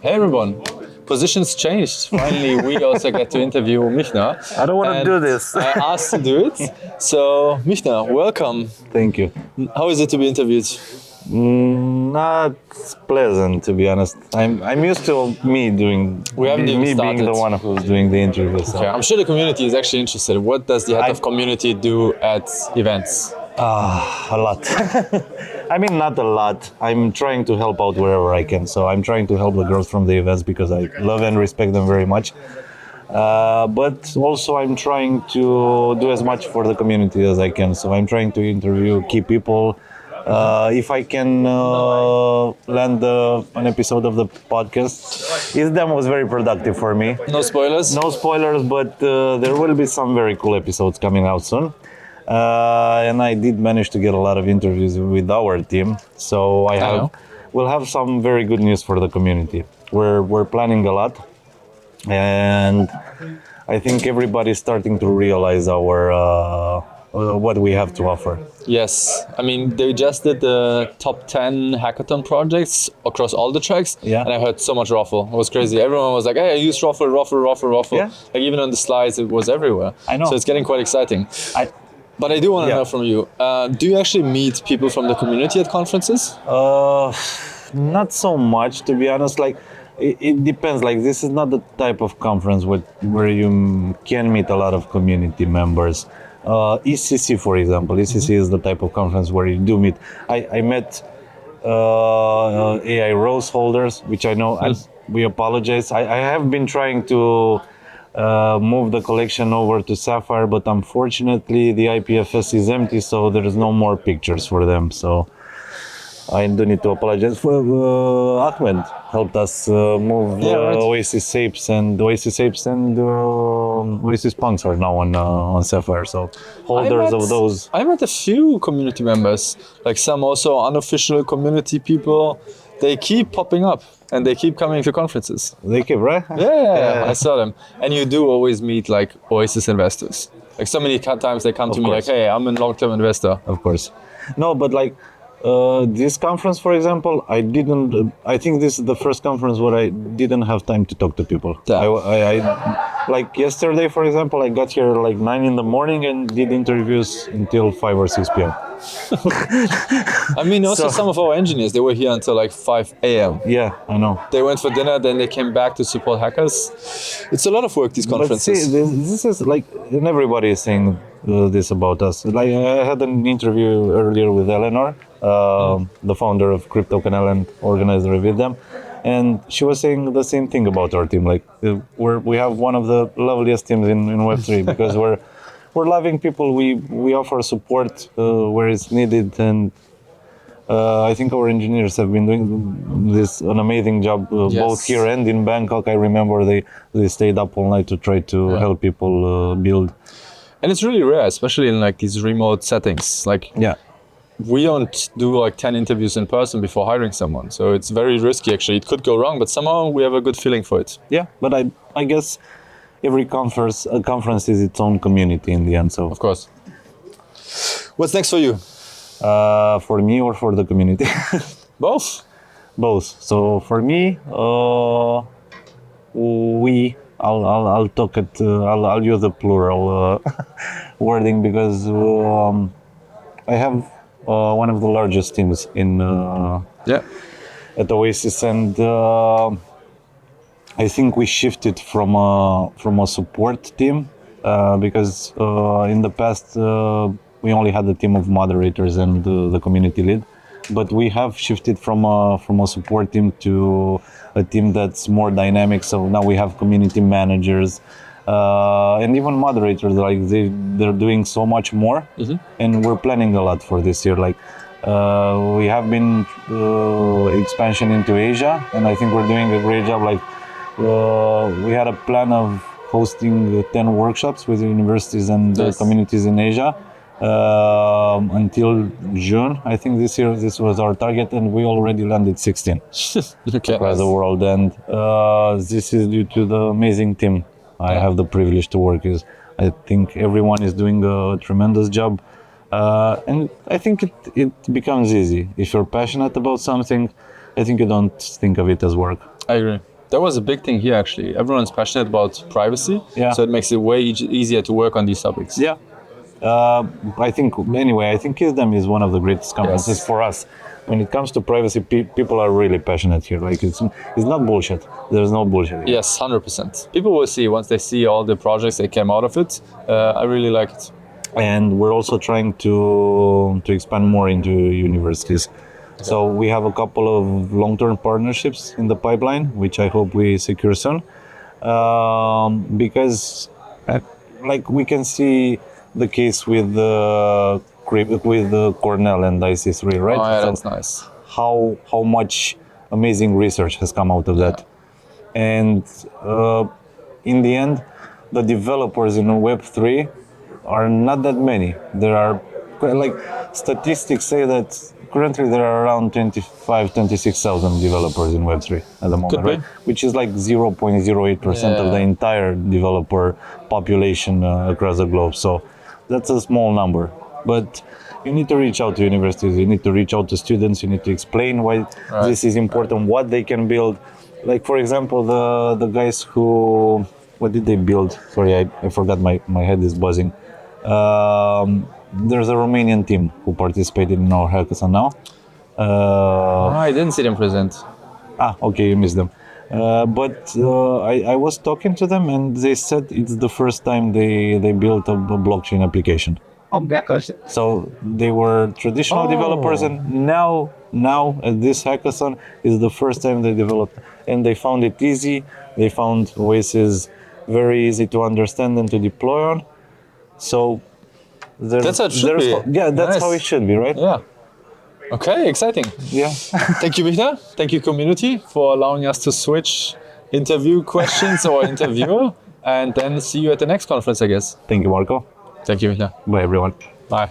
Hey everyone, positions changed. Finally, we also get to interview Mihnea. I don't want to And do this. I asked to do it. So, Mihnea, welcome. Thank you. How is it to be interviewed? Not pleasant, to be honest. I'm used to We haven't even me being started. the one who's doing the interview. So. Okay, I'm sure the community is actually interested. What does the head I- of community do at events? A lot. I mean, not a lot. I'm trying to help out wherever I can. So I'm trying to help the girls from the events because I love and respect them very much. But also I'm trying to do as much for the community as I can. So I'm trying to interview key people. If I can land an episode of the podcast, this demo was very productive for me. No spoilers? No spoilers, but there will be some very cool episodes coming out soon. And I did manage to get a lot of interviews with our team. So we'll have some very good news for the community. We're planning a lot. And I think everybody's starting to realize our what we have to offer. Yes, I mean they just did the top 10 hackathon projects across all the tracks, Yeah. and I heard so much Ruffle. It was crazy. Everyone was like, "Hey, I use Ruffle." Yeah. Like even on the slides, it was everywhere. I know. So it's getting quite exciting. But I do want to Yeah. know from you: do you actually meet people from the community at conferences? Not so much, to be honest. Like it depends. Like this is not the type of conference where you can meet a lot of community members. ECC, for example, ECC is the type of conference where you do meet. I met AI rose holders, which I know. We apologize. I have been trying to move the collection over to Sapphire, but unfortunately the IPFS is empty, so there is no more pictures for them. So I do need to apologize. Ahmed helped us move right. Oasis Apes and Oasis Punks are now on Sapphire. So holders of those. I met a few community members, like some also unofficial community people. They keep popping up and they keep coming to conferences. They keep, right? Yeah, I saw them. And you do always meet like Oasis investors. Like so many times they come to me like, "Hey, I'm a long-term investor." Of course. No, but like this conference, for example, I think this is the first conference where I didn't have time to talk to people. Yeah. I like yesterday, for example, I got here like 9 in the morning and did interviews until 5 or 6 p.m. I mean, also some of our engineers, they were here until like 5 a.m. Yeah, I know. They went for dinner, then they came back to support hackers. It's a lot of work, these But conferences. see, this is like, and everybody is saying this about us. Like I had an interview earlier with Eleanor, the founder of CryptoCanal and organizer with them, and she was saying the same thing about our team. Like we have one of the loveliest teams in Web3 because we're loving people. We offer support where it's needed, and I think our engineers have been doing an amazing job both here and in Bangkok. I remember they stayed up all night to try to help people build. And it's really rare, especially in like these remote settings. Like we don't do like 10 interviews in person before hiring someone. So it's very risky actually. It could go wrong, but somehow we have a good feeling for it. Yeah, but I guess every conference is its own community in the end. So of course. What's next for you? For me or for the community? Both. So for me, I'll talk it. I'll use the plural wording because I have one of the largest teams in at Oasis, and I think we shifted from a support team because in the past we only had a team of moderators and the community lead, but we have shifted from a support team to a team that's more dynamic. So now we have community managers and even moderators. Like they're doing so much more, and we're planning a lot for this year. Like we have been expansion into Asia, and I think we're doing a great job. Like we had a plan of hosting 10 workshops with universities and communities in Asia until June. I think this year this was our target, and we already landed 16 across the world. And this is due to the amazing team I have the privilege to work with. I think everyone is doing a tremendous job, and I think it becomes easy if you're passionate about something. I think you don't think of it as work. I agree. That was a big thing here, actually. Everyone's passionate about privacy, Yeah. so it makes it way easier to work on these topics. Yeah. I think anyway. I think Kisdom is one of the greatest conferences Yes. for us. When it comes to privacy, people are really passionate here. Like it's not bullshit. There's no bullshit here. Yes, 100%. People will see once they see all the projects that came out of it. I really like it. And we're also trying to expand more into universities. So we have a couple of long-term partnerships in the pipeline, which I hope we secure soon. Because, like we can see the case with Cornell and IC3, right? Oh, yeah, So that's nice. how much amazing research has come out of that, and in the end, the developers in Web3 are not that many. There are, like, statistics say that currently there are around 26,000 developers in Web3 at the moment, Could be. right? Which is like 0.08% of the Yeah. entire developer population across the globe. So that's a small number. But you need to reach out to universities, you need to reach out to students, you need to explain why this is important, what they can build. Like, for example, the guys who, what did they build? Sorry, I forgot, my head is buzzing. There's a Romanian team who participated in our hackathon now. I didn't see them present. Okay, you missed them. But I was talking to them and they said it's the first time they built a blockchain application. So they were traditional developers, and now at this hackathon is the first time they developed, and they found it easy. They found Oasis very easy to understand and to deploy on. So That's how it should be. Yeah, that's Nice. how it should be, right? Yeah. Okay, exciting. Yeah. Thank you, Mihnea. Thank you, community, for allowing us to switch interview questions or interviewer, and then see you at the next conference, I guess. Thank you, Marco. Thank you, Mihnea. Bye, everyone. Bye.